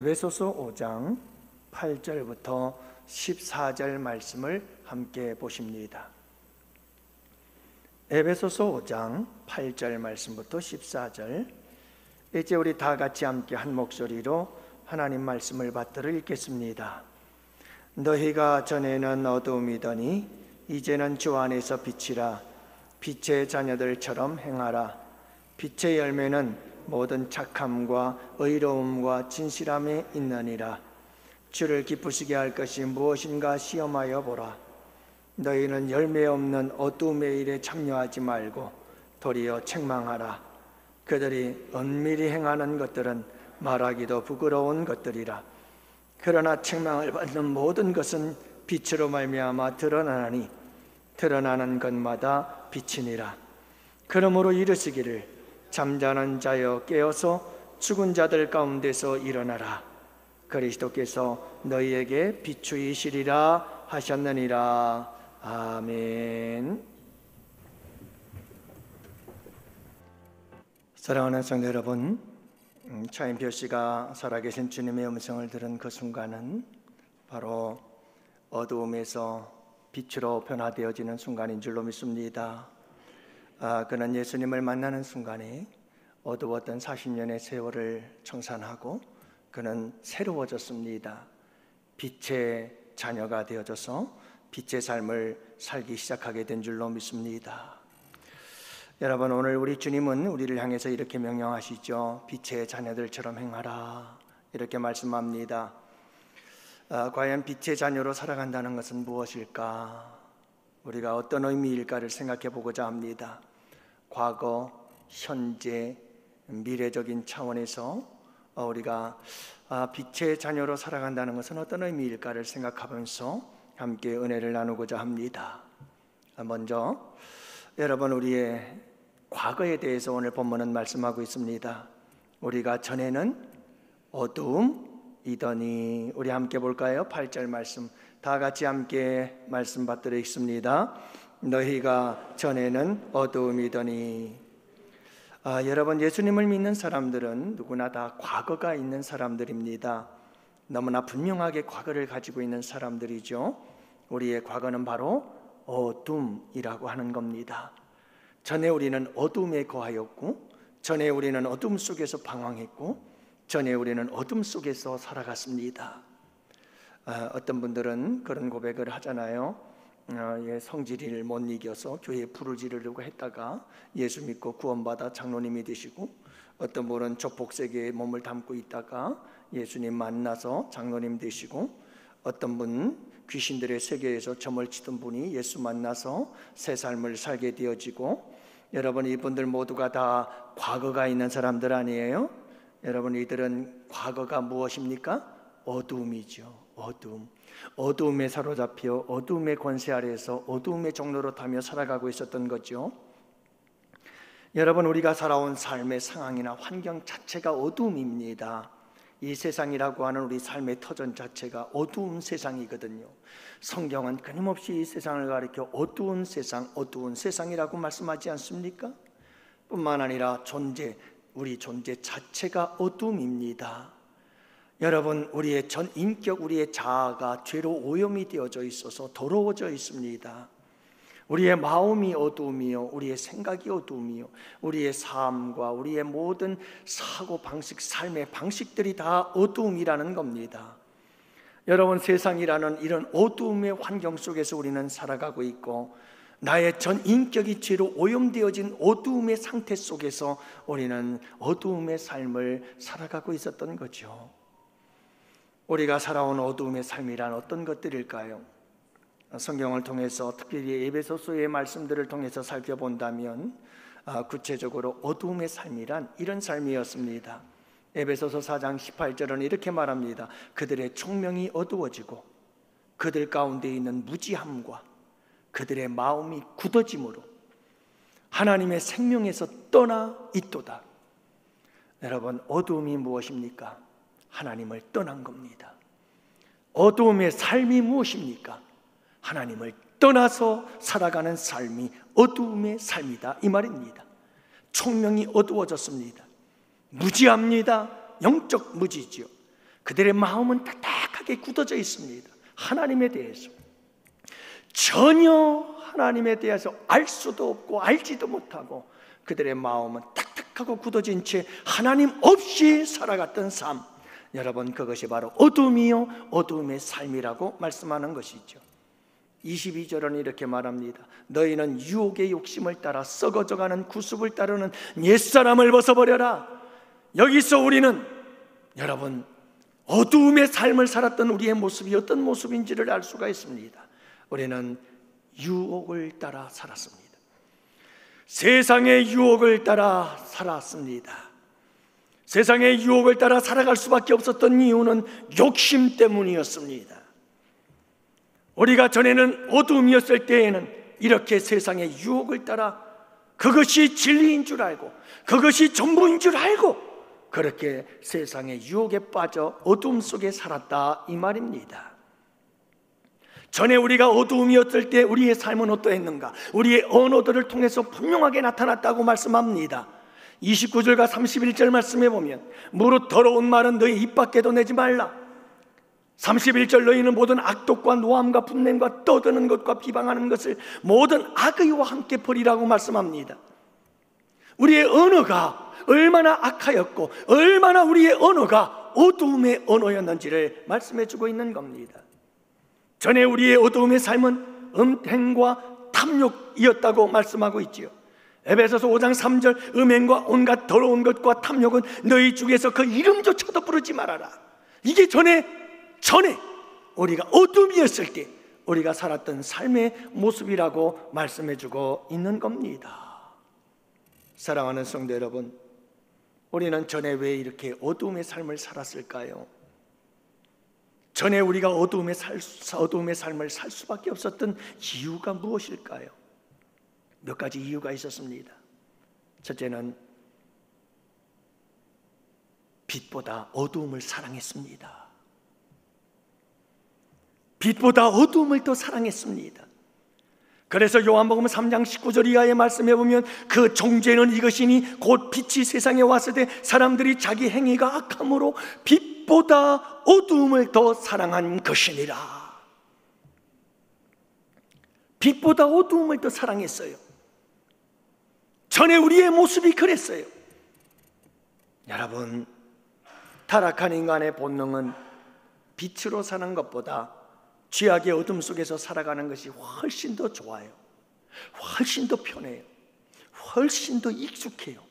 에베소서 5장 8절부터 14절 말씀을 함께 보십니다. 에베소서 5장 8절 말씀부터 14절, 이제 우리 다 같이 함께 한 목소리로 하나님 말씀을 받들어 읽겠습니다. 너희가 전에는 어두움이더니 이제는 주 안에서 빛이라. 빛의 자녀들처럼 행하라. 빛의 열매는 모든 착함과 의로움과 진실함에 있느니라. 주를 기쁘시게 할 것이 무엇인가 시험하여 보라. 너희는 열매 없는 어두움의 일에 참여하지 말고 도리어 책망하라. 그들이 은밀히 행하는 것들은 말하기도 부끄러운 것들이라. 그러나 책망을 받는 모든 것은 빛으로 말미암아 드러나니 드러나는 것마다 빛이니라. 그러므로 이르시기를 잠자는 자여 깨어서 죽은 자들 가운데서 일어나라. 그리스도께서 너희에게 비추이시리라 하셨느니라. 아멘. 사랑하는 성도 여러분, 차인표 씨가 살아계신 주님의 음성을 들은 그 순간은 바로 어두움에서 빛으로 변화되어지는 순간인 줄로 믿습니다. 그는 예수님을 만나는 순간에 어두웠던 40년의 세월을 청산하고 그는 새로워졌습니다. 빛의 자녀가 되어져서 빛의 삶을 살기 시작하게 된 줄로 믿습니다. 여러분, 오늘 우리 주님은 우리를 향해서 이렇게 명령하시죠. 빛의 자녀들처럼 행하라, 이렇게 말씀합니다. 과연 빛의 자녀로 살아간다는 것은 무엇일까? 우리가 어떤 의미일까를 생각해 보고자 합니다. 과거, 현재, 미래적인 차원에서 우리가 빛의 자녀로 살아간다는 것은 어떤 의미일까를 생각하면서 함께 은혜를 나누고자 합니다. 먼저 여러분, 우리의 과거에 대해서 오늘 본문은 말씀하고 있습니다. 우리가 전에는 어두움이더니, 우리 함께 볼까요? 8절 말씀 다 같이 함께 말씀 받들어 읽습니다. 너희가 전에는 어두움이더니. 여러분, 예수님을 믿는 사람들은 누구나 다 과거가 있는 사람들입니다. 너무나 분명하게 과거를 가지고 있는 사람들이죠. 우리의 과거는 바로 어둠이라고 하는 겁니다. 전에 우리는 어둠에 거하였고, 전에 우리는 어둠 속에서 방황했고, 전에 우리는 어둠 속에서 살아갔습니다. 어떤 분들은 그런 고백을 하잖아요. 성질을 못 이겨서 교회에 불을 지르려고 했다가 예수 믿고 구원받아 장로님이 되시고, 어떤 분은 조폭세계에 몸을 담고 있다가 예수님 만나서 장로님 되시고, 어떤 분은 귀신들의 세계에서 점을 치던 분이 예수 만나서 새 삶을 살게 되어지고, 여러분, 이분들 모두가 다 과거가 있는 사람들 아니에요? 여러분, 이들은 과거가 무엇입니까? 어두움이죠. 어두움에 사로잡혀 어두움의 권세 아래에서 어두움의 종로로 타며 살아가고 있었던 거죠. 여러분, 우리가 살아온 삶의 상황이나 환경 자체가 어두움입니다. 이 세상이라고 하는 우리 삶의 터전 자체가 어두운 세상이거든요. 성경은 끊임없이 이 세상을 가리켜 어두운 세상이라고 말씀하지 않습니까? 뿐만 아니라 우리 존재 자체가 어두움입니다. 여러분, 우리의 전 인격, 우리의 자아가 죄로 오염이 되어져 있어서 더러워져 있습니다. 우리의 마음이 어두움이요, 우리의 생각이 어두움이요, 우리의 삶과 우리의 모든 사고 방식, 삶의 방식들이 다 어두움이라는 겁니다. 여러분, 세상이라는 이런 어두움의 환경 속에서 우리는 살아가고 있고, 나의 전 인격이 죄로 오염되어진 어두움의 상태 속에서 우리는 어두움의 삶을 살아가고 있었던 거죠. 우리가 살아온 어두움의 삶이란 어떤 것들일까요? 성경을 통해서, 특별히 에베소서의 말씀들을 통해서 살펴본다면 구체적으로 어두움의 삶이란 이런 삶이었습니다. 에베소서 4장 18절은 이렇게 말합니다. 그들의 총명이 어두워지고 그들 가운데 있는 무지함과 그들의 마음이 굳어짐으로 하나님의 생명에서 떠나 있도다. 여러분, 어두움이 무엇입니까? 하나님을 떠난 겁니다. 어두움의 삶이 무엇입니까? 하나님을 떠나서 살아가는 삶이 어두움의 삶이다, 이 말입니다. 총명이 어두워졌습니다. 무지합니다. 영적 무지지요. 그들의 마음은 딱딱하게 굳어져 있습니다. 하나님에 대해서 전혀 하나님에 대해서 알 수도 없고 알지도 못하고 그들의 마음은 딱딱하고 굳어진 채 하나님 없이 살아갔던 삶, 여러분, 그것이 바로 어둠이요 어둠의 삶이라고 말씀하는 것이죠. 22절은 이렇게 말합니다. 너희는 유혹의 욕심을 따라 썩어져가는 구습을 따르는 옛사람을 벗어버려라. 여기서 우리는, 여러분, 어두움의 삶을 살았던 우리의 모습이 어떤 모습인지를 알 수가 있습니다. 우리는 유혹을 따라 살았습니다. 세상의 유혹을 따라 살았습니다. 세상의 유혹을 따라 살아갈 수밖에 없었던 이유는 욕심 때문이었습니다. 우리가 전에는 어둠이었을 때에는 이렇게 세상의 유혹을 따라 그것이 진리인 줄 알고 그것이 전부인 줄 알고 그렇게 세상의 유혹에 빠져 어둠 속에 살았다, 이 말입니다. 전에 우리가 어두움이었을 때 우리의 삶은 어떠했는가? 우리의 언어들을 통해서 분명하게 나타났다고 말씀합니다. 29절과 31절 말씀해 보면 무릇 더러운 말은 너희 입 밖에도 내지 말라. 31절 너희는 모든 악독과 노함과 분냄과 떠드는 것과 비방하는 것을 모든 악의와 함께 버리라고 말씀합니다. 우리의 언어가 얼마나 악하였고 얼마나 우리의 언어가 어두움의 언어였는지를 말씀해 주고 있는 겁니다. 전에 우리의 어두움의 삶은 음행과 탐욕이었다고 말씀하고 있지요. 에베소서 5장 3절 음행과 온갖 더러운 것과 탐욕은 너희 중에서 그 이름조차도 부르지 말아라. 이게 전에 우리가 어둠이었을 때 우리가 살았던 삶의 모습이라고 말씀해 주고 있는 겁니다. 사랑하는 성도 여러분, 우리는 전에 왜 이렇게 어두움의 삶을 살았을까요? 전에 우리가 어두움의 삶을 살 수밖에 없었던 이유가 무엇일까요? 몇 가지 이유가 있었습니다. 첫째는 빛보다 어두움을 사랑했습니다. 빛보다 어두움을 더 사랑했습니다. 그래서 요한복음 3장 19절 이하의 말씀에 보면 그 종죄는 이것이니 곧 빛이 세상에 왔을 때 사람들이 자기 행위가 악함으로 빛보다 어두움을 더 사랑한 것이니라. 빛보다 어두움을 더 사랑했어요. 전에 우리의 모습이 그랬어요. 여러분, 타락한 인간의 본능은 빛으로 사는 것보다 죄악의 어둠 속에서 살아가는 것이 훨씬 더 좋아요. 훨씬 더 편해요. 훨씬 더 익숙해요.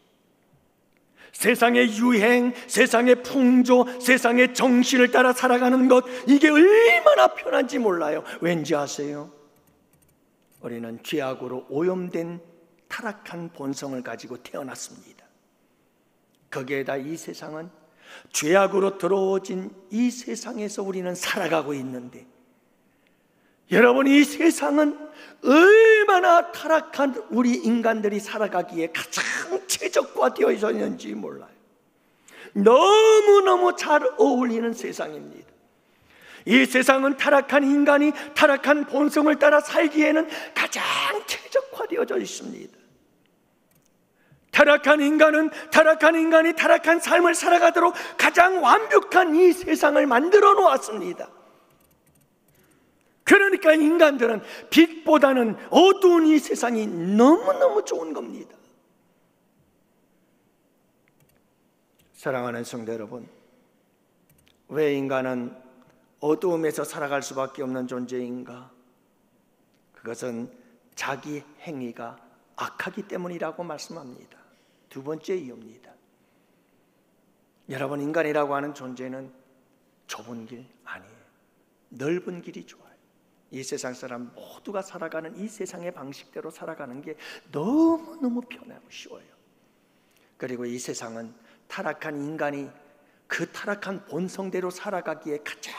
세상의 유행, 세상의 풍조, 세상의 정신을 따라 살아가는 것, 이게 얼마나 편한지 몰라요. 왠지 아세요? 우리는 죄악으로 오염된 타락한 본성을 가지고 태어났습니다. 거기에다 이 세상은 죄악으로 더러워진 이 세상에서 우리는 살아가고 있는데, 여러분, 이 세상은 얼마나 타락한 우리 인간들이 살아가기에 가장 최적화되어 있었는지 몰라요. 너무너무 잘 어울리는 세상입니다. 이 세상은 타락한 인간이 타락한 본성을 따라 살기에는 가장 최적화되어져 있습니다. 타락한 인간이 타락한 삶을 살아가도록 가장 완벽한 이 세상을 만들어 놓았습니다. 그러니까 인간들은 빛보다는 어두운 이 세상이 너무너무 좋은 겁니다. 사랑하는 성도 여러분, 왜 인간은 어두움에서 살아갈 수밖에 없는 존재인가? 그것은 자기 행위가 악하기 때문이라고 말씀합니다. 두 번째 이유입니다. 여러분, 인간이라고 하는 존재는 좁은 길 아니에요. 넓은 길이 좋아요. 이 세상 사람 모두가 살아가는 이 세상의 방식대로 살아가는 게 너무너무 편하고 쉬워요. 그리고 이 세상은 타락한 인간이 그 타락한 본성대로 살아가기에 가장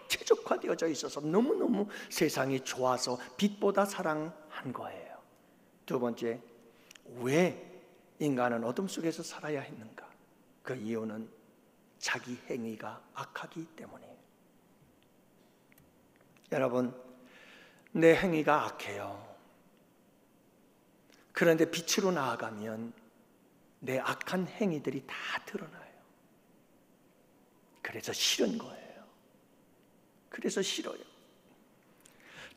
최적화되어져 있어서 너무너무 세상이 좋아서 빛보다 사랑한 거예요. 두 번째, 왜 인간은 어둠 속에서 살아야 했는가? 그 이유는 자기 행위가 악하기 때문이에요. 여러분, 내 행위가 악해요. 그런데 빛으로 나아가면 내 악한 행위들이 다 드러나요. 그래서 싫은 거예요. 그래서 싫어요.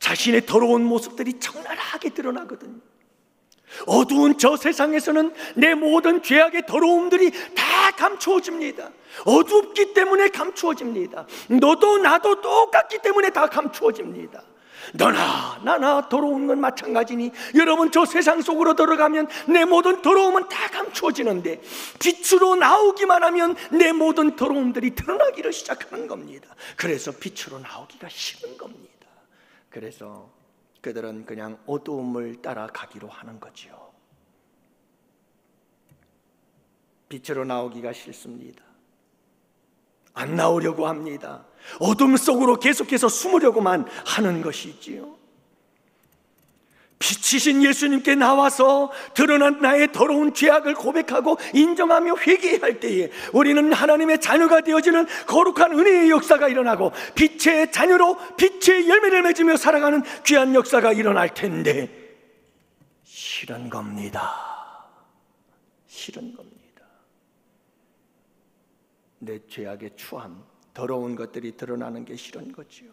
자신의 더러운 모습들이 적나라하게 드러나거든요. 어두운 저 세상에서는 내 모든 죄악의 더러움들이 다 감추어집니다. 어둡기 때문에 감추어집니다. 너도 나도 똑같기 때문에 다 감추어집니다. 너나 나나 더러운 건 마찬가지니 여러분, 저 세상 속으로 들어가면 내 모든 더러움은 다 감추어지는데 빛으로 나오기만 하면 내 모든 더러움들이 드러나기를 시작하는 겁니다. 그래서 빛으로 나오기가 싫은 겁니다. 그래서 그들은 그냥 어두움을 따라가기로 하는 거죠. 빛으로 나오기가 싫습니다. 안 나오려고 합니다. 어둠 속으로 계속해서 숨으려고만 하는 것이지요. 빛이신 예수님께 나와서 드러난 나의 더러운 죄악을 고백하고 인정하며 회개할 때에 우리는 하나님의 자녀가 되어지는 거룩한 은혜의 역사가 일어나고 빛의 자녀로 빛의 열매를 맺으며 살아가는 귀한 역사가 일어날 텐데 싫은 겁니다. 싫은 겁니다. 내 죄악의 추함, 더러운 것들이 드러나는 게 싫은 거지요.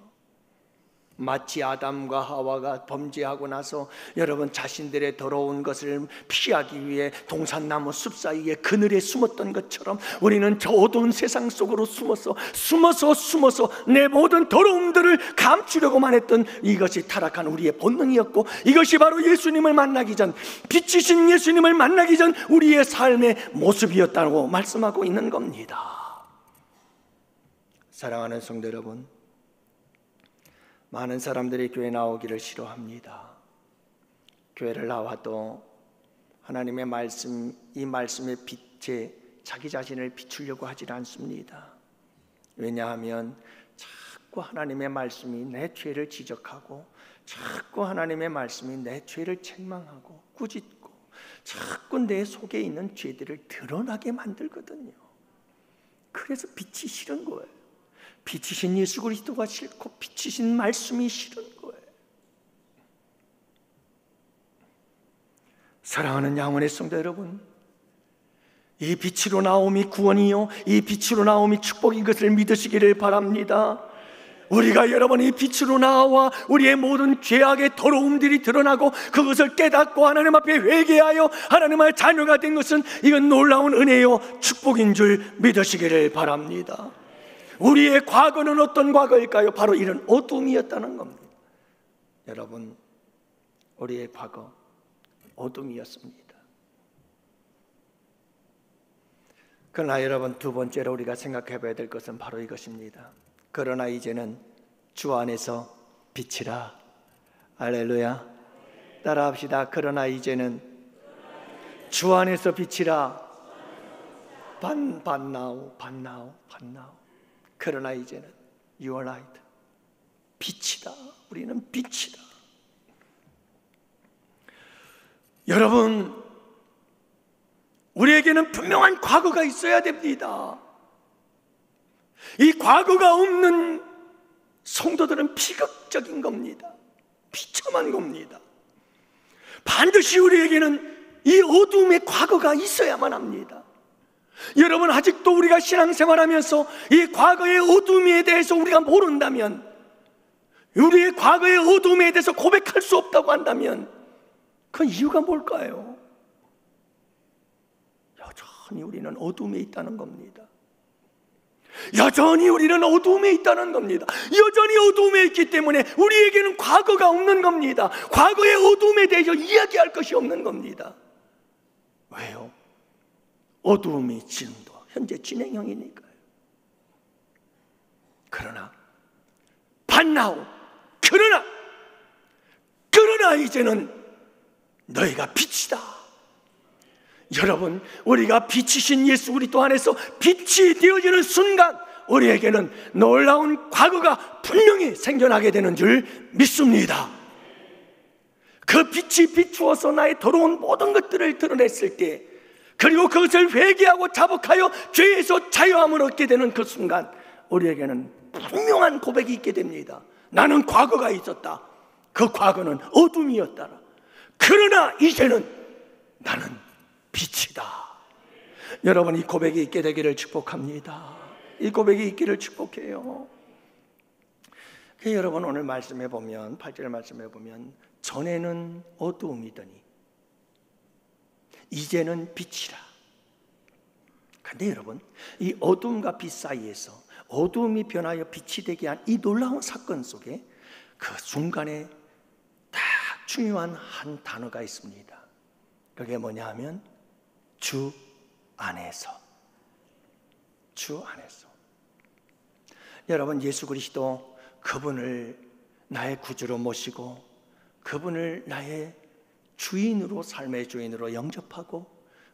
마치 아담과 하와가 범죄하고 나서 여러분 자신들의 더러운 것을 피하기 위해 동산나무 숲 사이에 그늘에 숨었던 것처럼 우리는 저 어두운 세상 속으로 숨어서 내 모든 더러움들을 감추려고만 했던 이것이 타락한 우리의 본능이었고, 이것이 바로 예수님을 만나기 전, 빛이신 예수님을 만나기 전 우리의 삶의 모습이었다고 말씀하고 있는 겁니다. 사랑하는 성도 여러분, 많은 사람들이 교회 나오기를 싫어합니다. 교회를 나와도 하나님의 말씀, 이 말씀의 빛에 자기 자신을 비추려고 하지 않습니다. 왜냐하면 자꾸 하나님의 말씀이 내 죄를 지적하고 자꾸 하나님의 말씀이 내 죄를 책망하고 꾸짖고 자꾸 내 속에 있는 죄들을 드러나게 만들거든요. 그래서 빛이 싫은 거예요. 빛이신 예수 그리스도가 싫고 빛이신 말씀이 싫은 거예요. 사랑하는 양원의 성도 여러분, 이 빛으로 나옴이 구원이요 이 빛으로 나옴이 축복인 것을 믿으시기를 바랍니다. 우리가 여러분 이 빛으로 나와 우리의 모든 죄악의 더러움들이 드러나고 그것을 깨닫고 하나님 앞에 회개하여 하나님의 자녀가 된 것은 이건 놀라운 은혜요 축복인 줄 믿으시기를 바랍니다. 우리의 과거는 어떤 과거일까요? 바로 이런 어둠이었다는 겁니다. 여러분, 우리의 과거 어둠이었습니다. 그러나 여러분, 두 번째로 우리가 생각해 봐야 될 것은 바로 이것입니다. 그러나 이제는 주 안에서 빛이라. 할렐루야. 따라합시다. 그러나 이제는 주 안에서 빛이라. 반나우. 그러나 이제는 You are light. 빛이다. 우리는 빛이다. 여러분, 우리에게는 분명한 과거가 있어야 됩니다. 이 과거가 없는 성도들은 비극적인 겁니다. 비참한 겁니다. 반드시 우리에게는 이 어둠의 과거가 있어야만 합니다. 여러분, 아직도 우리가 신앙생활하면서 이 과거의 어둠에 대해서 우리가 모른다면, 우리의 과거의 어둠에 대해서 고백할 수 없다고 한다면 그 이유가 뭘까요? 여전히 우리는 어둠에 있다는 겁니다. 여전히 우리는 어둠에 있다는 겁니다. 여전히 어둠에 있기 때문에 우리에게는 과거가 없는 겁니다. 과거의 어둠에 대해서 이야기할 것이 없는 겁니다. 왜요? 어두움이 지금도 현재 진행형이니까요. 그러나 반나우, 그러나 이제는 너희가 빛이다. 여러분, 우리가 빛이신 예수 그리스도 안에서 빛이 되어지는 순간 우리에게는 놀라운 과거가 분명히 생겨나게 되는 줄 믿습니다. 그 빛이 비추어서 나의 더러운 모든 것들을 드러냈을 때, 그리고 그것을 회개하고 자복하여 죄에서 자유함을 얻게 되는 그 순간 우리에게는 분명한 고백이 있게 됩니다. 나는 과거가 있었다. 그 과거는 어둠이었다. 그러나 이제는 나는 빛이다. 여러분, 이 고백이 있게 되기를 축복합니다. 이 고백이 있기를 축복해요. 여러분, 오늘 말씀해 보면 8절 말씀해 보면 전에는 어두움이더니 이제는 빛이라. 근데 여러분, 이 어두움과 빛 사이에서 어두움이 변하여 빛이 되게 한 이 놀라운 사건 속에 그 중간에 딱 중요한 한 단어가 있습니다. 그게 뭐냐 하면 주 안에서. 주 안에서. 여러분, 예수 그리스도 그분을 나의 구주로 모시고 그분을 나의 주인으로, 삶의 주인으로 영접하고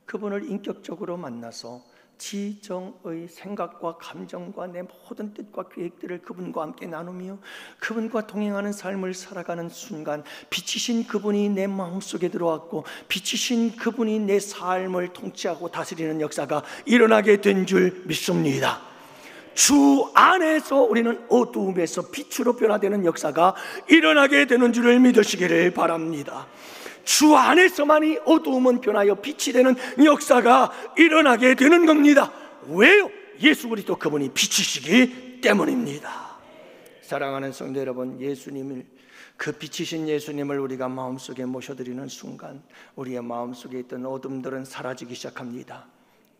그분을 인격적으로 만나서 지정의 생각과 감정과 내 모든 뜻과 계획들을 그분과 함께 나누며 그분과 동행하는 삶을 살아가는 순간 빛이신 그분이 내 마음속에 들어왔고 빛이신 그분이 내 삶을 통치하고 다스리는 역사가 일어나게 된 줄 믿습니다. 주 안에서 우리는 어두움에서 빛으로 변화되는 역사가 일어나게 되는 줄을 믿으시기를 바랍니다. 주 안에서만이 어두움은 변하여 빛이 되는 역사가 일어나게 되는 겁니다. 왜요? 예수 그리스도 그분이 빛이시기 때문입니다. 사랑하는 성도 여러분, 예수님을, 그 빛이신 예수님을 우리가 마음속에 모셔드리는 순간 우리의 마음속에 있던 어둠들은 사라지기 시작합니다.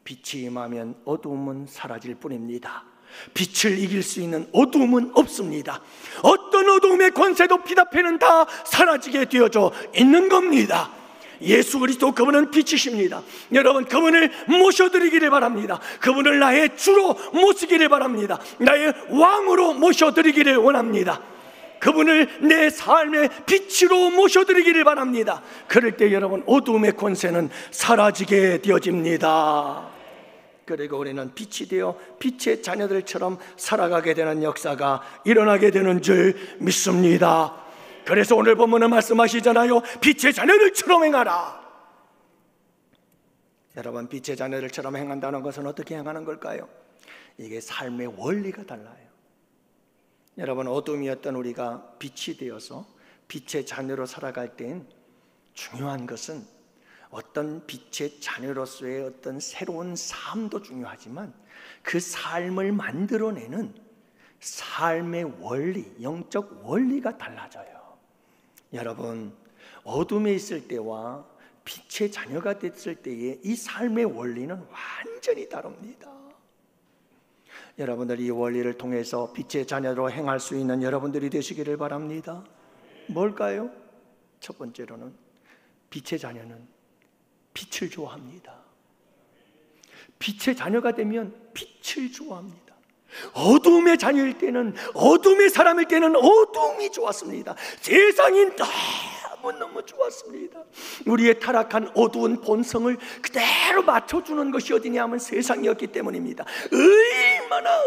빛이 임하면 어두움은 사라질 뿐입니다. 빛을 이길 수 있는 어두움은 없습니다. 어떤 어두움의 권세도 빛 앞에는 다 사라지게 되어져 있는 겁니다. 예수 그리스도 그분은 빛이십니다. 여러분, 그분을 모셔드리기를 바랍니다. 그분을 나의 주로 모시기를 바랍니다. 나의 왕으로 모셔드리기를 원합니다. 그분을 내 삶의 빛으로 모셔드리기를 바랍니다. 그럴 때 여러분, 어두움의 권세는 사라지게 되어집니다. 그리고 우리는 빛이 되어 빛의 자녀들처럼 살아가게 되는 역사가 일어나게 되는 줄 믿습니다. 그래서 오늘 본문은 말씀하시잖아요. 빛의 자녀들처럼 행하라. 여러분, 빛의 자녀들처럼 행한다는 것은 어떻게 행하는 걸까요? 이게 삶의 원리가 달라요. 여러분, 어둠이었던 우리가 빛이 되어서 빛의 자녀로 살아갈 땐 중요한 것은 어떤 빛의 자녀로서의 어떤 새로운 삶도 중요하지만 그 삶을 만들어내는 삶의 원리, 영적 원리가 달라져요. 여러분, 어둠에 있을 때와 빛의 자녀가 됐을 때의 이 삶의 원리는 완전히 다릅니다. 여러분들, 이 원리를 통해서 빛의 자녀로 행할 수 있는 여러분들이 되시기를 바랍니다. 뭘까요? 첫 번째로는 빛의 자녀는 빛을 좋아합니다. 빛의 자녀가 되면 빛을 좋아합니다. 어둠의 자녀일 때는, 어둠의 사람일 때는 어둠이 좋았습니다. 세상이 너무너무 좋았습니다. 우리의 타락한 어두운 본성을 그대로 맞춰주는 것이 어디냐 하면 세상이었기 때문입니다.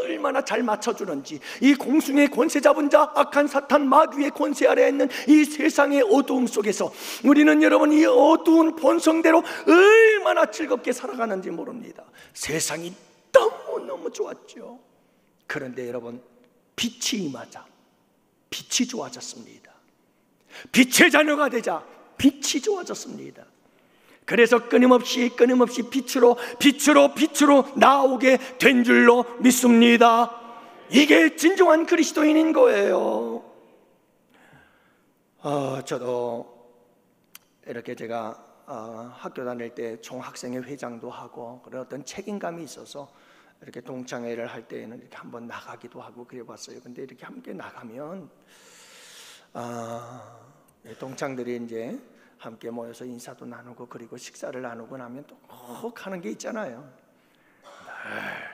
얼마나 잘 맞춰주는지, 이 공중의 권세 잡은 자 악한 사탄 마귀의 권세 아래에 있는 이 세상의 어두움 속에서 우리는 여러분 이 어두운 본성대로 얼마나 즐겁게 살아가는지 모릅니다. 세상이 너무너무 좋았죠. 그런데 여러분, 빛이 임하자 빛이 좋아졌습니다. 빛의 자녀가 되자 빛이 좋아졌습니다. 그래서 끊임없이 빛으로 나오게 된 줄로 믿습니다. 이게 진정한 그리스도인인 거예요. 저도 이렇게 제가 학교 다닐 때 총학생회 회장도 하고 그런 어떤 책임감이 있어서 이렇게 동창회를 할 때에는 이렇게 한번 나가기도 하고 그래봤어요. 근데 이렇게 함께 나가면 동창들이 이제 함께 모여서 인사도 나누고 그리고 식사를 나누고 나면 또 꼭 하는 게 있잖아요.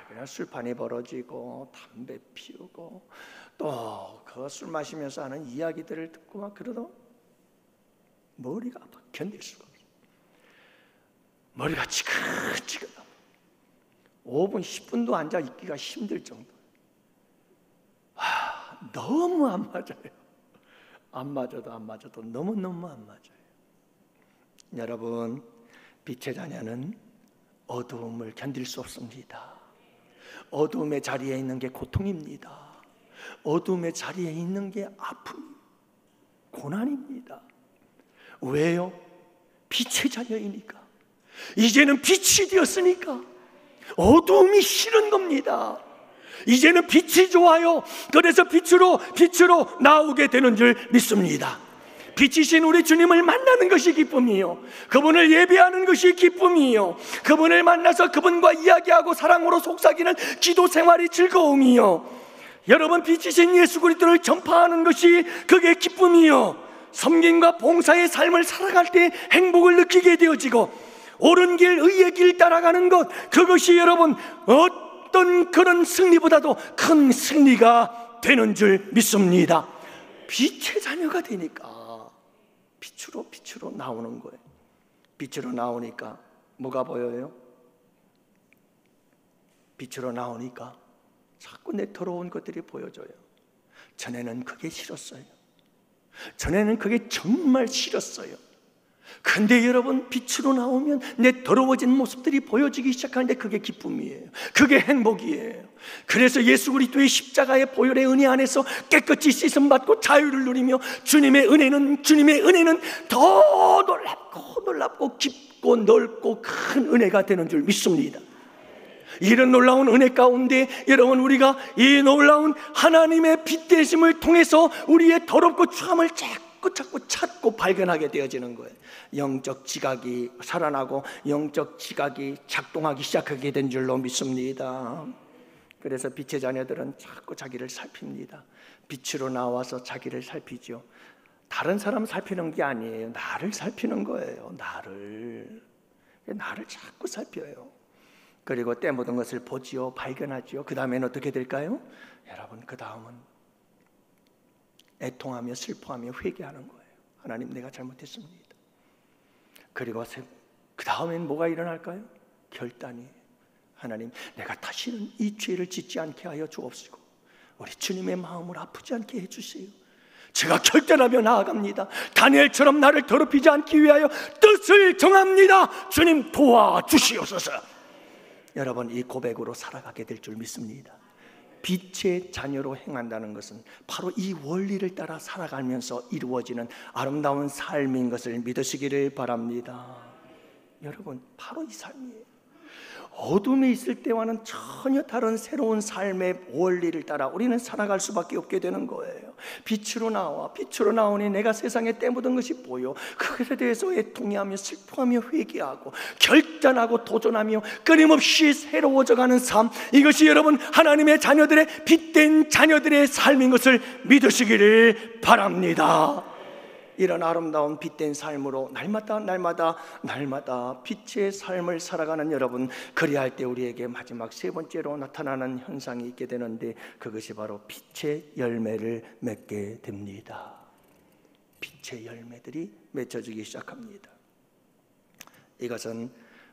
그냥 술판이 벌어지고 담배 피우고 또 그 술 마시면서 하는 이야기들을 듣고 막 그러다 머리가 아파 견딜 수가 없어요. 머리가 지긋지긋하고 5분 10분도 앉아 있기가 힘들 정도. 너무 안 맞아요. 안 맞아도 너무너무 안 맞아요. 여러분, 빛의 자녀는 어두움을 견딜 수 없습니다. 어두움의 자리에 있는 게 고통입니다. 어두움의 자리에 있는 게 아픔, 고난입니다. 왜요? 빛의 자녀이니까. 이제는 빛이 되었으니까 어두움이 싫은 겁니다. 이제는 빛이 좋아요. 그래서 빛으로 나오게 되는 줄 믿습니다. 빛이신 우리 주님을 만나는 것이 기쁨이요, 그분을 예배하는 것이 기쁨이요, 그분을 만나서 그분과 이야기하고 사랑으로 속삭이는 기도 생활이 즐거움이요, 여러분 빛이신 예수 그리스도를 전파하는 것이 그게 기쁨이요, 섬김과 봉사의 삶을 살아갈 때 행복을 느끼게 되어지고 옳은 길, 의의 길 따라가는 것, 그것이 여러분 어떤 그런 승리보다도 큰 승리가 되는 줄 믿습니다. 빛의 자녀가 되니까 빛으로 나오는 거예요. 빛으로 나오니까 뭐가 보여요? 빛으로 나오니까 자꾸 내 더러운 것들이 보여져요. 전에는 그게 싫었어요. 전에는 그게 정말 싫었어요. 근데 여러분 빛으로 나오면 내 더러워진 모습들이 보여지기 시작하는데 그게 기쁨이에요. 그게 행복이에요. 그래서 예수 그리스도의 십자가의 보혈의 은혜 안에서 깨끗이 씻음받고 자유를 누리며 주님의 은혜는 더 놀랍고 깊고 넓고 큰 은혜가 되는 줄 믿습니다. 이런 놀라운 은혜 가운데 여러분, 우리가 이 놀라운 하나님의 빛 되심을 통해서 우리의 더럽고 추함을 자꾸 찾고 발견하게 되어지는 거예요. 영적 지각이 살아나고 영적 지각이 작동하기 시작하게 된 줄로 믿습니다. 그래서 빛의 자녀들은 자꾸 자기를 살핍니다. 빛으로 나와서 자기를 살피죠. 다른 사람 살피는 게 아니에요. 나를 살피는 거예요. 나를 자꾸 살펴요. 그리고 때 묻은 것을 보지요, 발견하지요. 그 다음엔 어떻게 될까요? 여러분, 그 다음은 애통하며 슬퍼하며 회개하는 거예요. 하나님, 내가 잘못했습니다. 그리고 그 다음엔 뭐가 일어날까요? 결단이. 하나님, 내가 다시는 이 죄를 짓지 않게 하여 주옵시고 우리 주님의 마음을 아프지 않게 해주세요. 제가 결단하며 나아갑니다. 다니엘처럼 나를 더럽히지 않기 위하여 뜻을 정합니다. 주님 도와주시옵소서. 여러분, 이 고백으로 살아가게 될 줄 믿습니다. 빛의 자녀로 행한다는 것은 바로 이 원리를 따라 살아가면서 이루어지는 아름다운 삶인 것을 믿으시기를 바랍니다. 여러분, 바로 이 삶이에요. 어둠에 있을 때와는 전혀 다른 새로운 삶의 원리를 따라 우리는 살아갈 수밖에 없게 되는 거예요. 빛으로 나오니 내가 세상에 때묻은 것이 보여 그것에 대해서 애통해하며 슬퍼하며 회개하고 결단하고 도전하며 끊임없이 새로워져가는 삶, 이것이 여러분 하나님의 자녀들의 빛된 자녀들의 삶인 것을 믿으시기를 바랍니다. 이런 아름다운 빛된 삶으로 날마다 빛의 삶을 살아가는 여러분, 그리할 때 우리에게 마지막 세 번째로 나타나는 현상이 있게 되는데 그것이 바로 빛의 열매를 맺게 됩니다. 빛의 열매들이 맺혀지기 시작합니다. 이것은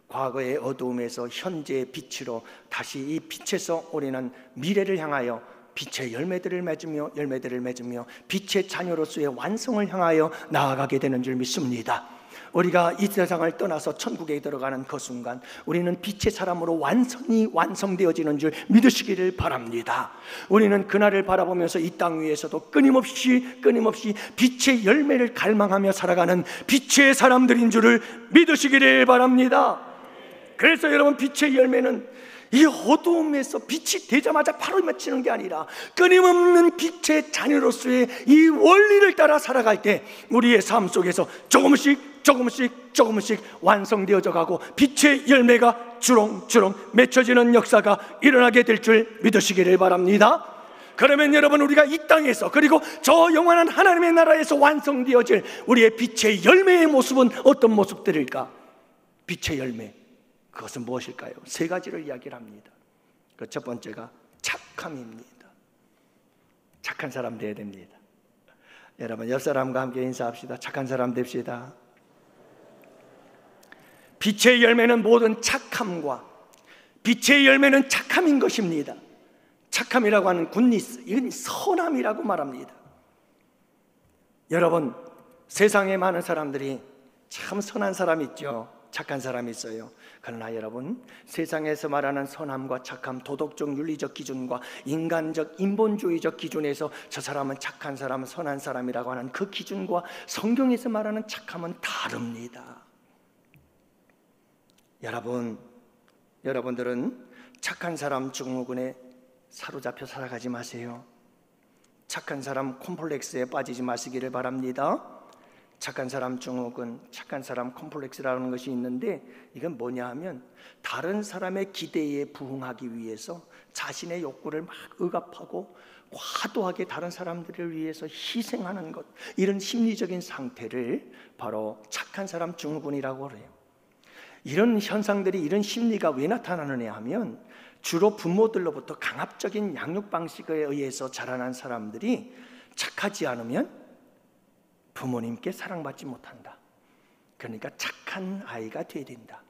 과거의 어두움에서 현재의 빛으로 다시 이 빛에서 우리는 미래를 향하여 빛의 열매들을 맺으며 빛의 자녀로서의 완성을 향하여 나아가게 되는 줄 믿습니다. 우리가 이 세상을 떠나서 천국에 들어가는 그 순간 우리는 빛의 사람으로 완전히 완성되어지는 줄 믿으시기를 바랍니다. 우리는 그날을 바라보면서 이 땅 위에서도 끊임없이 빛의 열매를 갈망하며 살아가는 빛의 사람들인 줄을 믿으시기를 바랍니다. 그래서 여러분, 빛의 열매는 이 어두움에서 빛이 되자마자 바로 맺히는 게 아니라 끊임없는 빛의 자녀로서의 이 원리를 따라 살아갈 때 우리의 삶 속에서 조금씩 완성되어져 가고 빛의 열매가 주렁주렁 맺혀지는 역사가 일어나게 될 줄 믿으시기를 바랍니다. 그러면 여러분, 우리가 이 땅에서 그리고 저 영원한 하나님의 나라에서 완성되어질 우리의 빛의 열매의 모습은 어떤 모습들일까? 빛의 열매, 그것은 무엇일까요? 세 가지를 이야기를 합니다. 그 첫 번째가 착함입니다. 착한 사람 되어야 됩니다. 여러분, 옆 사람과 함께 인사합시다. 착한 사람 됩시다. 빛의 열매는 모든 착함과 빛의 열매는 착함인 것입니다. 착함이라고 하는 굿니스, 이건 선함이라고 말합니다. 여러분, 세상에 많은 사람들이 참 선한 사람 있죠. 착한 사람이 있어요. 그러나 여러분, 세상에서 말하는 선함과 착함, 도덕적 윤리적 기준과 인간적 인본주의적 기준에서 저 사람은 착한 사람, 선한 사람이라고 하는 그 기준과 성경에서 말하는 착함은 다릅니다. 여러분들은 착한 사람 증후군에 사로잡혀 살아가지 마세요. 착한 사람 콤플렉스에 빠지지 마시기를 바랍니다. 착한 사람 증후군, 착한 사람 콤플렉스라는 것이 있는데, 이건 뭐냐 하면 다른 사람의 기대에 부응하기 위해서 자신의 욕구를 막 억압하고 과도하게 다른 사람들을 위해서 희생하는 것, 이런 심리적인 상태를 바로 착한 사람 증후군이라고 해요. 이런 현상들이, 이런 심리가 왜 나타나느냐 하면 주로 부모들로부터 강압적인 양육 방식에 의해서 자라난 사람들이 착하지 않으면 부모님께 사랑받지 못한다. 그러니까 착한 아이가 돼야 된다.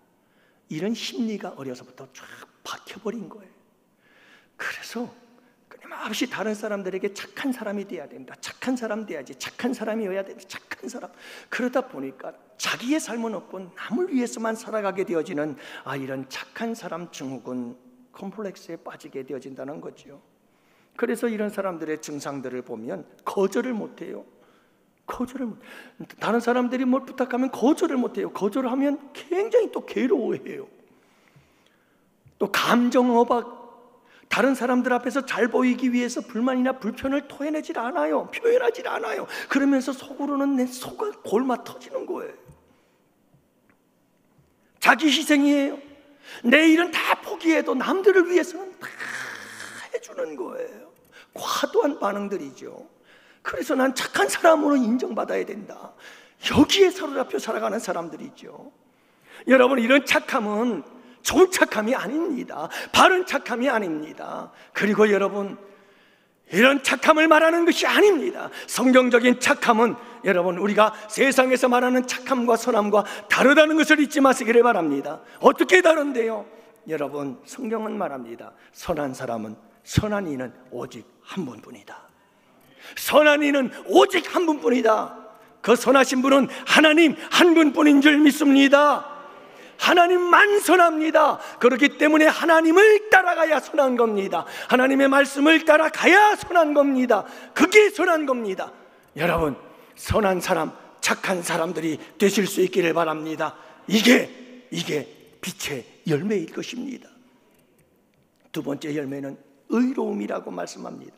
이런 심리가 어려서부터 쫙 박혀버린 거예요. 그래서 끊임없이 다른 사람들에게 착한 사람이 돼야 된다. 착한 사람 돼야지. 착한 사람이어야 된다. 착한 사람. 그러다 보니까 자기의 삶은 없고 남을 위해서만 살아가게 되어지는 이런 착한 사람 증후군, 콤플렉스에 빠지게 되어진다는 거죠. 그래서 이런 사람들의 증상들을 보면 거절을 못해요. 다른 사람들이 뭘 부탁하면 거절을 못해요. 거절하면 굉장히 또 괴로워해요. 또 감정어박, 다른 사람들 앞에서 잘 보이기 위해서 불만이나 불편을 토해내질 않아요. 표현하질 않아요. 그러면서 속으로는 내 속이 골마 터지는 거예요. 자기 희생이에요. 내 일은 다 포기해도 남들을 위해서는 다 해주는 거예요. 과도한 반응들이죠. 그래서 난 착한 사람으로 인정받아야 된다. 여기에 사로잡혀 살아가는 사람들이죠. 여러분, 이런 착함은 좋은 착함이 아닙니다. 바른 착함이 아닙니다. 그리고 여러분, 이런 착함을 말하는 것이 아닙니다. 성경적인 착함은 여러분, 우리가 세상에서 말하는 착함과 선함과 다르다는 것을 잊지 마시기를 바랍니다. 어떻게 다른데요? 여러분, 성경은 말합니다. 선한 사람은, 선한 이는 오직 한 분뿐이다. 선한 이는 오직 한 분뿐이다. 그 선하신 분은 하나님 한 분뿐인 줄 믿습니다. 하나님만 선합니다. 그렇기 때문에 하나님을 따라가야 선한 겁니다. 하나님의 말씀을 따라가야 선한 겁니다. 그게 선한 겁니다. 여러분, 선한 사람, 착한 사람들이 되실 수 있기를 바랍니다. 이게 빛의 열매일 것입니다. 두 번째 열매는 의로움이라고 말씀합니다.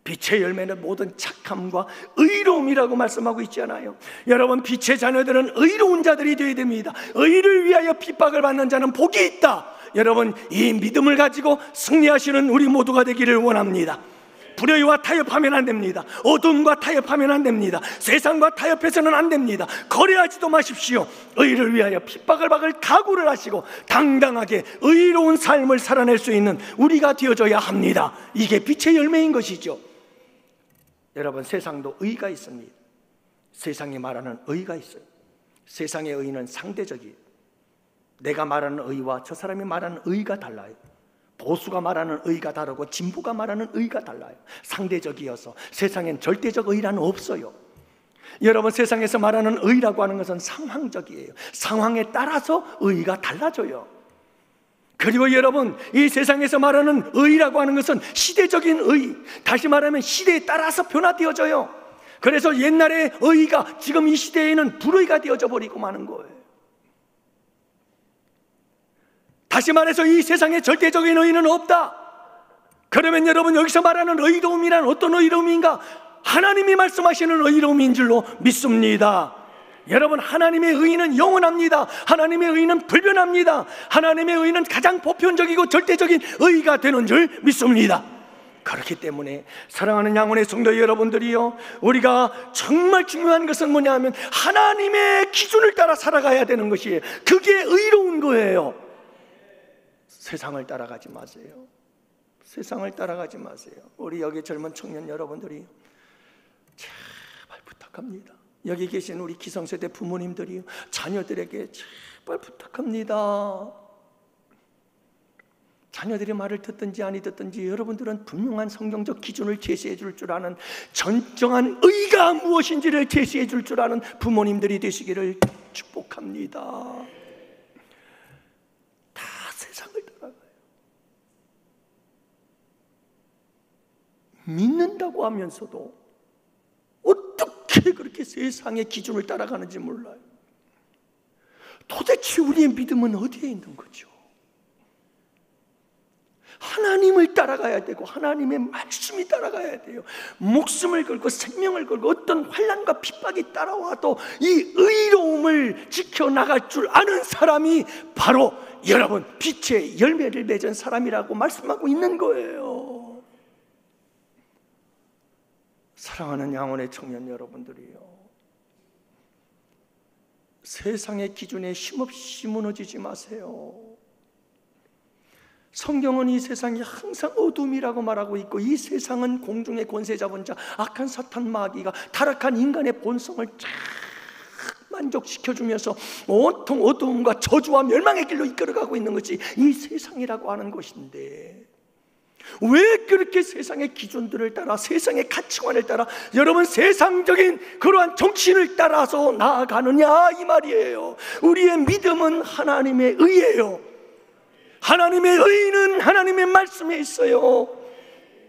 빛의 열매는 모든 착함과 의로움이라고 말씀하고 있잖아요. 여러분, 빛의 자녀들은 의로운 자들이 되어야 됩니다. 의를 위하여 핍박을 받는 자는 복이 있다. 여러분, 이 믿음을 가지고 승리하시는 우리 모두가 되기를 원합니다. 불의와 타협하면 안 됩니다. 어둠과 타협하면 안 됩니다. 세상과 타협해서는 안 됩니다. 거래하지도 마십시오. 의를 위하여 핍박을 받을 각오를 하시고 당당하게 의로운 삶을 살아낼 수 있는 우리가 되어져야 합니다. 이게 빛의 열매인 것이죠. 여러분, 세상도 의가 있습니다. 세상이 말하는 의가 있어요. 세상의 의는 상대적이에요. 내가 말하는 의와 저 사람이 말하는 의가 달라요. 보수가 말하는 의가 다르고 진보가 말하는 의가 달라요. 상대적이어서 세상엔 절대적 의라는 없어요. 여러분, 세상에서 말하는 의라고 하는 것은 상황적이에요. 상황에 따라서 의가 달라져요. 그리고 여러분, 이 세상에서 말하는 의라고 하는 것은 시대적인 의, 다시 말하면 시대에 따라서 변화되어져요. 그래서 옛날의 의가 지금 이 시대에는 불의가 되어져 버리고 마는 거예요. 다시 말해서 이 세상에 절대적인 의는 없다. 그러면 여러분, 여기서 말하는 의로움이란 어떤 의로움인가? 하나님이 말씀하시는 의로움인 줄로 믿습니다. 여러분, 하나님의 의는 영원합니다. 하나님의 의는 불변합니다. 하나님의 의는 가장 보편적이고 절대적인 의가 되는 줄 믿습니다. 그렇기 때문에 사랑하는 양원의 성도 여러분들이요, 우리가 정말 중요한 것은 뭐냐 하면 하나님의 기준을 따라 살아가야 되는 것이에요. 그게 의로운 거예요. 세상을 따라가지 마세요. 세상을 따라가지 마세요. 우리 여기 젊은 청년 여러분들이 제발 부탁합니다. 여기 계신 우리 기성세대 부모님들이 자녀들에게 제발 부탁합니다. 자녀들의 말을 듣든지 아니 듣든지 여러분들은 분명한 성경적 기준을 제시해 줄 줄 아는, 전정한 의가 무엇인지를 제시해 줄 줄 아는 부모님들이 되시기를 축복합니다. 다 세상을 따라가요. 믿는다고 하면서도 어떻게 그렇게 세상의 기준을 따라가는지 몰라요. 도대체 우리의 믿음은 어디에 있는 거죠? 하나님을 따라가야 되고 하나님의 말씀이 따라가야 돼요. 목숨을 걸고 생명을 걸고 어떤 환난과 핍박이 따라와도 이 의로움을 지켜나갈 줄 아는 사람이 바로 여러분 빛의 열매를 맺은 사람이라고 말씀하고 있는 거예요. 사랑하는 양원의 청년 여러분들이요, 세상의 기준에 힘없이 무너지지 마세요. 성경은 이 세상이 항상 어둠이라고 말하고 있고, 이 세상은 공중의 권세 잡은 자 악한 사탄 마귀가 타락한 인간의 본성을 쫙 만족시켜주면서 온통 어두움과 저주와 멸망의 길로 이끌어가고 있는 것이 이 세상이라고 하는 것인데, 왜 그렇게 세상의 기준들을 따라 세상의 가치관을 따라 여러분 세상적인 그러한 정신을 따라서 나아가느냐 이 말이에요. 우리의 믿음은 하나님의 의예요. 하나님의 의는 하나님의 말씀에 있어요.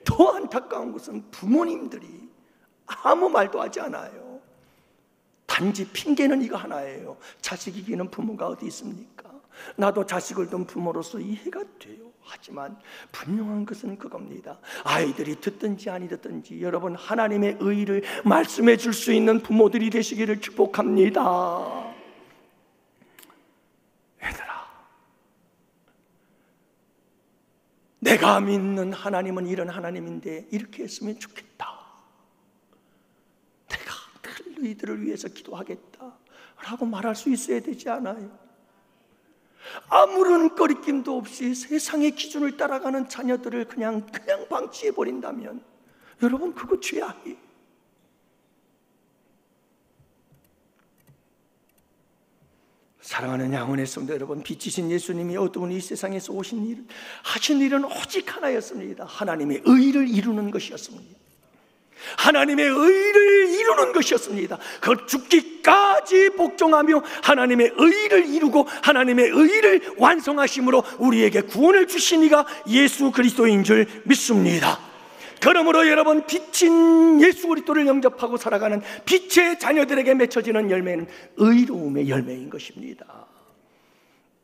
더 안타까운 것은 부모님들이 아무 말도 하지 않아요. 단지 핑계는 이거 하나예요. 자식 이기는 부모가 어디 있습니까? 나도 자식을 둔 부모로서 이해가 돼요. 하지만 분명한 것은 그겁니다. 아이들이 듣든지 아니 듣든지 여러분 하나님의 의를 말씀해 줄 수 있는 부모들이 되시기를 축복합니다. 얘들아, 내가 믿는 하나님은 이런 하나님인데 이렇게 했으면 좋겠다, 내가 늘 너희들을 위해서 기도하겠다 라고 말할 수 있어야 되지 않아요? 아무런 거리낌도 없이 세상의 기준을 따라가는 자녀들을 그냥 방치해버린다면 여러분 그거 죄악이에요. 사랑하는 양원의 성도 여러분, 빛이신 예수님이 어두운 이 세상에서 하신 일은 오직 하나였습니다. 하나님의 의를 이루는 것이었습니다. 하나님의 의를 이루는 것이었습니다. 그 죽기까지 복종하며 하나님의 의를 이루고 하나님의 의를 완성하심으로 우리에게 구원을 주신 이가 예수 그리스도인 줄 믿습니다. 그러므로 여러분 빛인 예수 그리스도를 영접하고 살아가는 빛의 자녀들에게 맺혀지는 열매는 의로움의 열매인 것입니다.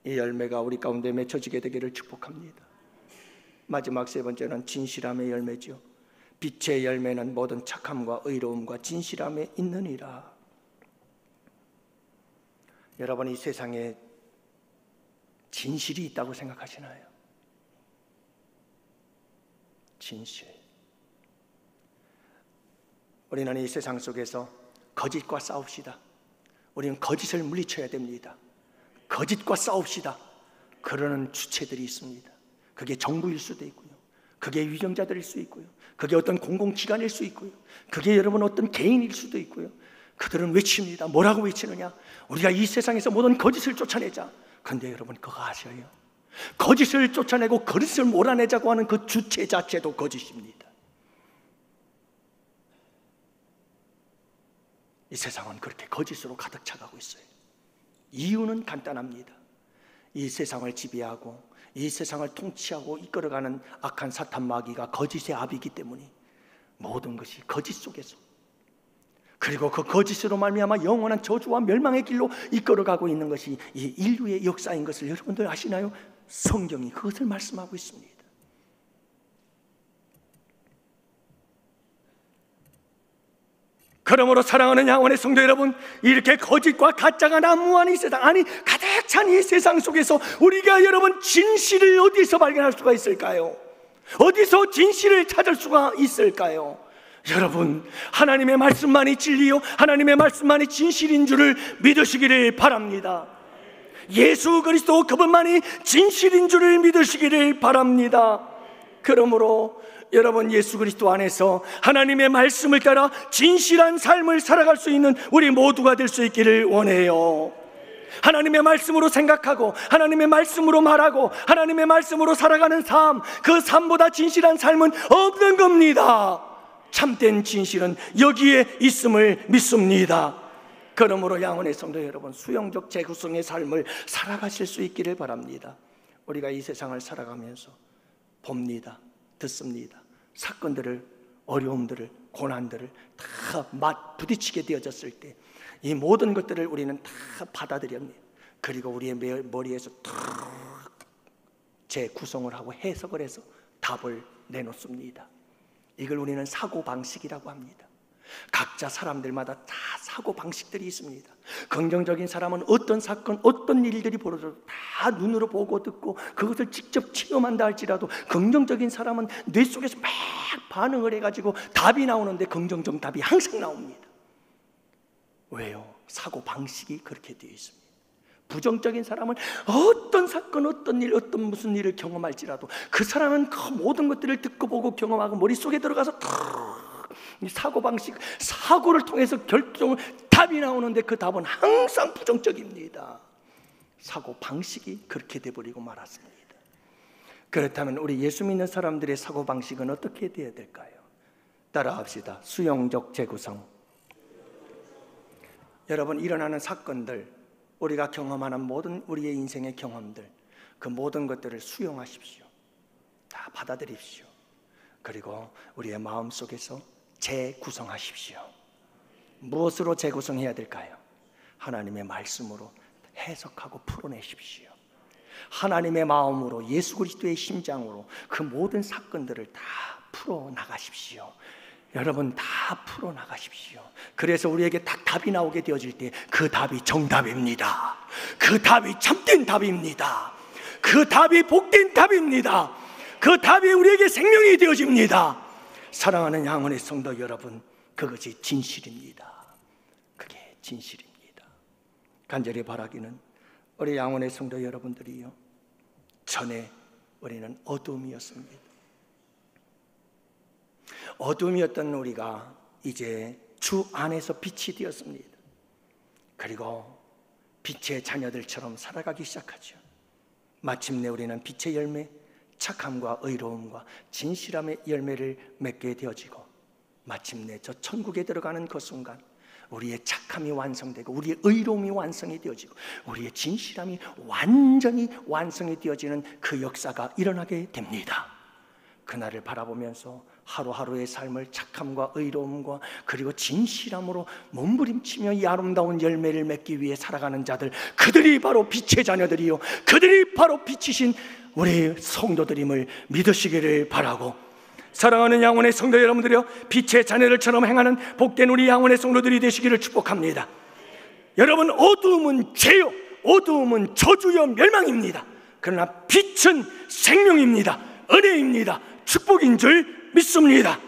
이 열매가 우리 가운데 맺혀지게 되기를 축복합니다. 마지막 세 번째는 진실함의 열매죠. 빛의 열매는 모든 착함과 의로움과 진실함에 있느니라. 여러분 이 세상에 진실이 있다고 생각하시나요? 진실. 우리는 이 세상 속에서 거짓과 싸웁시다. 우리는 거짓을 물리쳐야 됩니다. 거짓과 싸웁시다. 그러는 주체들이 있습니다. 그게 정부일 수도 있고요, 그게 위정자들일 수 있고요, 그게 어떤 공공기관일 수 있고요, 그게 여러분 어떤 개인일 수도 있고요. 그들은 외칩니다. 뭐라고 외치느냐? 우리가 이 세상에서 모든 거짓을 쫓아내자. 그런데 여러분 그거 아셔요? 거짓을 쫓아내고 거짓을 몰아내자고 하는 그 주체 자체도 거짓입니다. 이 세상은 그렇게 거짓으로 가득 차가고 있어요. 이유는 간단합니다. 이 세상을 지배하고 이 세상을 통치하고 이끌어가는 악한 사탄 마귀가 거짓의 압이기 때문에 모든 것이 거짓 속에서, 그리고 그 거짓으로 말미암아 영원한 저주와 멸망의 길로 이끌어가고 있는 것이 이 인류의 역사인 것을 여러분들 아시나요? 성경이 그것을 말씀하고 있습니다. 그러므로 사랑하는 양원의 성도 여러분, 이렇게 거짓과 가짜가 난무한 이 세상, 아니 가득 찬 이 세상 속에서 우리가 여러분 진실을 어디서 발견할 수가 있을까요? 어디서 진실을 찾을 수가 있을까요? 여러분 하나님의 말씀만이 진리요 하나님의 말씀만이 진실인 줄을 믿으시기를 바랍니다. 예수 그리스도 그분만이 진실인 줄을 믿으시기를 바랍니다. 그러므로 여러분 예수 그리스도 안에서 하나님의 말씀을 따라 진실한 삶을 살아갈 수 있는 우리 모두가 될 수 있기를 원해요. 하나님의 말씀으로 생각하고 하나님의 말씀으로 말하고 하나님의 말씀으로 살아가는 삶, 그 삶보다 진실한 삶은 없는 겁니다. 참된 진실은 여기에 있음을 믿습니다. 그러므로 양원의 성도 여러분, 수용적 재구성의 삶을 살아가실 수 있기를 바랍니다. 우리가 이 세상을 살아가면서 봅니다, 듣습니다. 사건들을, 어려움들을, 고난들을 다 부딪히게 되어졌을 때 이 모든 것들을 우리는 다 받아들입니다. 그리고 우리의 머리에서 재구성을 하고 해석을 해서 답을 내놓습니다. 이걸 우리는 사고방식이라고 합니다. 각자 사람들마다 다 사고방식들이 있습니다. 긍정적인 사람은 어떤 사건, 어떤 일들이 벌어져도 다 눈으로 보고 듣고 그것을 직접 체험한다 할지라도, 긍정적인 사람은 뇌 속에서 막 반응을 해가지고 답이 나오는데 긍정적 답이 항상 나옵니다. 왜요? 사고방식이 그렇게 되어 있습니다. 부정적인 사람은 어떤 사건, 어떤 일, 어떤 무슨 일을 경험할지라도 그 사람은 그 모든 것들을 듣고 보고 경험하고 머릿속에 들어가서 이 사고방식, 사고를 통해서 결정을, 답이 나오는데 그 답은 항상 부정적입니다. 사고방식이 그렇게 돼버리고 말았습니다. 그렇다면 우리 예수 믿는 사람들의 사고방식은 어떻게 되어야 될까요? 따라합시다. 수용적 재구성. 여러분, 일어나는 사건들, 우리가 경험하는 모든 우리의 인생의 경험들, 그 모든 것들을 수용하십시오. 다 받아들입시오. 그리고 우리의 마음속에서 재구성하십시오. 무엇으로 재구성해야 될까요? 하나님의 말씀으로 해석하고 풀어내십시오. 하나님의 마음으로, 예수 그리스도의 심장으로 그 모든 사건들을 다 풀어나가십시오. 여러분, 다 풀어나가십시오. 그래서 우리에게 딱 답이 나오게 되어질 때 그 답이 정답입니다. 그 답이 참된 답입니다. 그 답이 복된 답입니다. 그 답이 우리에게 생명이 되어집니다. 사랑하는 양원의 성도 여러분, 그것이 진실입니다. 그게 진실입니다. 간절히 바라기는 우리 양원의 성도 여러분들이요, 전에 우리는 어둠이었습니다. 어둠이었던 우리가 이제 주 안에서 빛이 되었습니다. 그리고 빛의 자녀들처럼 살아가기 시작하죠. 마침내 우리는 빛의 열매, 착함과 의로움과 진실함의 열매를 맺게 되어지고, 마침내 저 천국에 들어가는 그 순간 우리의 착함이 완성되고 우리의 의로움이 완성이 되어지고 우리의 진실함이 완전히 완성이 되어지는 그 역사가 일어나게 됩니다. 그날을 바라보면서 하루하루의 삶을 착함과 의로움과 그리고 진실함으로 몸부림치며 이 아름다운 열매를 맺기 위해 살아가는 자들, 그들이 바로 빛의 자녀들이요, 그들이 바로 빛이신 우리 성도들임을 믿으시기를 바라고, 사랑하는 양원의 성도 여러분들이요, 빛의 자녀들처럼 행하는 복된 우리 양원의 성도들이 되시기를 축복합니다. 여러분, 어두움은 죄요, 어두움은 저주요, 멸망입니다. 그러나 빛은 생명입니다. 은혜입니다. 축복인 줄 믿습니다.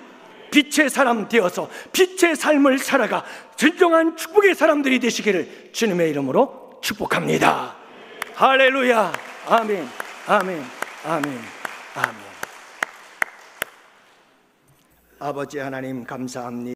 빛의 사람 되어서 빛의 삶을 살아가 진정한 축복의 사람들이 되시기를 주님의 이름으로 축복합니다. 할렐루야. 아멘, 아멘, 아멘, 아멘. 아버지 하나님 감사합니다.